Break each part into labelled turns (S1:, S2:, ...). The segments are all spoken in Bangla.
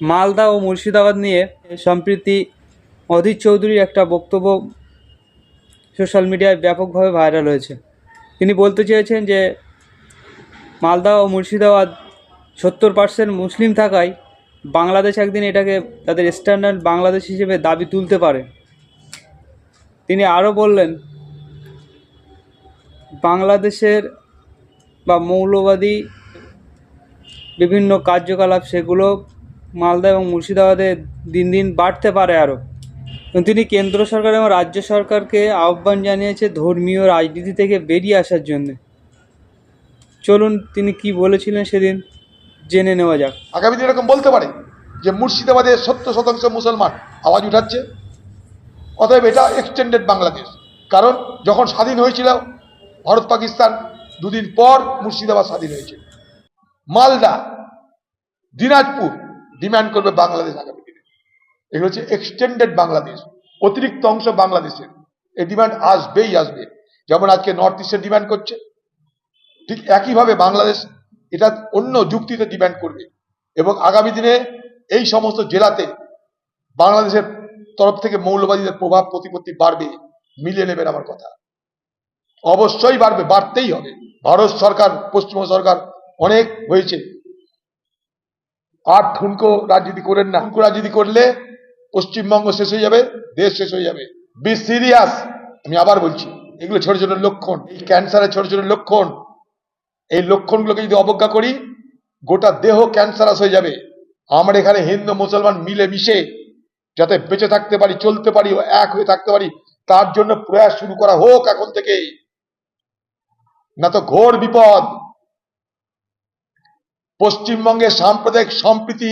S1: মালদা ও মুর্শিদাবাদ নিয়ে সম্প্রতি অধীর চৌধুরীর একটা বক্তব্য সোশ্যাল মিডিয়ায় ব্যাপকভাবে ভাইরাল হয়েছে। তিনি বলতে চেয়েছেন যে মালদা ও মুর্শিদাবাদ 70% মুসলিম থাকায় বাংলাদেশ একদিন এটাকে তাদের স্ট্যান্ডার্ড বাংলাদেশ হিসেবে দাবি তুলতে পারে। তিনি আরও বললেন, বাংলাদেশের বা মৌলবাদী বিভিন্ন কার্যকলাপ সেগুলো মালদা এবং মুর্শিদাবাদে দিন দিন বাড়তে পারে আরও। এবং তিনি কেন্দ্র সরকার এবং রাজ্য সরকারকে আহ্বান জানিয়েছে ধর্মীয় রাজনীতি থেকে বেরিয়ে আসার জন্য। চলুন তিনি কি বলেছিলেন সেদিন জেনে নেওয়া যাক।
S2: আগামী দিন এরকম বলতে পারে যে মুর্শিদাবাদে 70% মুসলমান আওয়াজ উঠাচ্ছে, অতএব এটা এক্সটেন্ডেড বাংলাদেশ। কারণ যখন স্বাধীন হয়েছিল ভারত পাকিস্তান, দুদিন পর মুর্শিদাবাদ স্বাধীন হয়েছিল। মালদা, দিনাজপুর ডিমান্ড করবে বাংলাদেশ আগামী দিনে। এগুলো হচ্ছে এক্সটেন্ডেড বাংলাদেশ, অতিরিক্ত অংশ বাংলাদেশের। এই ডিমান্ড আসবেই আসবে। যেমন আজকে নর্থ ইস্টের ডিমান্ড করছে, ঠিক একইভাবে বাংলাদেশ এটা অন্য যুক্তিতে ডিমান্ড করবে। এবং আগামী দিনে এই সমস্ত জেলাতে বাংলাদেশের তরফ থেকে মৌলবাদীদের প্রভাব প্রতিপত্তি বাড়বে। মিলিয়ে নেবেন আমার কথা, অবশ্যই বাড়বে, বাড়তেই হবে। ভারত সরকার, পশ্চিমবঙ্গ সরকার অনেক হয়েছে, আর ঠুনকো রাজনীতি করেন না। ঠুনকো রাজনীতি করলে পশ্চিমবঙ্গ শেষ হয়ে যাবে, দেশ শেষ হয়ে যাবে। Be serious. আমি আবার বলছি, এগুলো ছোট ছোট লক্ষণ, এই ক্যান্সারের ছোট ছোট লক্ষণ। এই লক্ষণগুলোকে যদি অবজ্ঞা করি, গোটা দেহ ক্যান্সারাস হয়ে যাবে। আমরা এখানে হিন্দু মুসলমান মিলে মিশে যাতে বেঁচে থাকতে পারি, চলতে পারি, এক হয়ে থাকতে পারি, তার জন্য প্রয়াস শুরু করা হোক এখন থেকে, না তো ঘোর বিপদ। পশ্চিমবঙ্গের সাম্প্রদায়িক সম্প্রীতি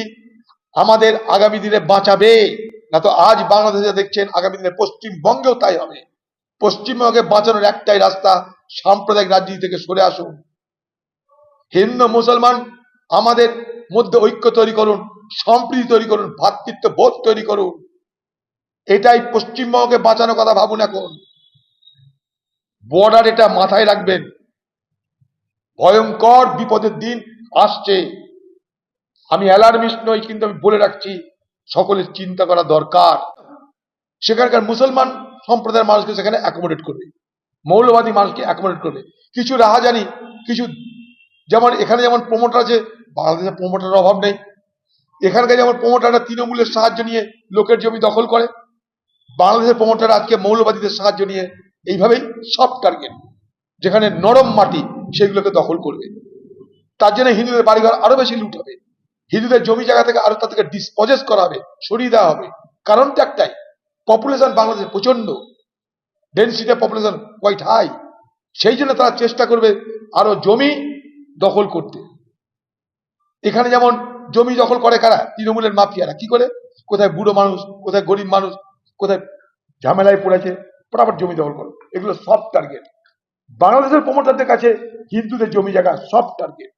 S2: আমাদের আগামী দিনে বাঁচাবে, না তো আজ বাংলাদেশে দেখছেন আগামী দিনে পশ্চিমবঙ্গেও তাই হবে। পশ্চিমবঙ্গে বাঁচানোর একটাই রাস্তা, সাম্প্রদায়িক রাজনীতি থেকে সরে আসুন। হিন্দু মুসলমান আমাদের মধ্যে ঐক্য তৈরি করুন, সম্প্রীতি তৈরি করুন, ভ্রাতৃত্ব বোধ তৈরি করুন। এটাই পশ্চিমবঙ্গকে বাঁচানোর কথা ভাবুন। এখন বর্ডার, এটা মাথায় রাখবেন, ভয়ঙ্কর বিপদের দিন আসছে। আমি অ্যালার্মিস্ট নই, কিন্তু আমি বলে রাখছি, সকলের চিন্তা করা দরকার। সেখানকার মুসলমান সম্প্রদায়ের মানুষকে সেখানে অ্যাকোমোডেট করবে, মৌলবাদী মানুষকে অ্যাকোমোডেট করবে। কিছু রাহাজানি, কিছু, যেমন এখানে যেমন প্রমোটার আছে, বাংলাদেশে প্রমোটারের অভাব নেই। এখানকার যেমন প্রমোটাররা তৃণমূলের সাহায্য নিয়ে লোকের জমি দখল করে, বাংলাদেশের প্রমোটাররা আজকে মৌলবাদীদের সাহায্য নিয়ে এইভাবেই সব টার্গেট, যেখানে নরম মাটি সেগুলোকে দখল করবে। তার জন্য হিন্দুদের বাড়িঘর আরো বেশি লুট হবে, হিন্দুদের জমি জায়গা থেকে আরো তাদেরকে ডিসপজেস করা হবে, সরিয়ে দেওয়া হবে। কারণটা একটাই, পপুলেশন বাংলাদেশে প্রচন্ড, ডেন্সিটি পপুলেশন কোয়াইট হাই। সেই জন্য তারা চেষ্টা করবে আরো জমি দখল করতে। এখানে যেমন জমি দখল করে কারা? তৃণমূলের মাফিয়ারা। কি করে? কোথায় বুড়ো মানুষ, কোথায় গরিব মানুষ, কোথায় ঝামেলায় পড়েছে, ফটাফট জমি দখল করে। এগুলো সব টার্গেট। বাংলাদেশের প্রমোটারদের কাছে হিন্দুদের জমি জায়গা সব টার্গেট।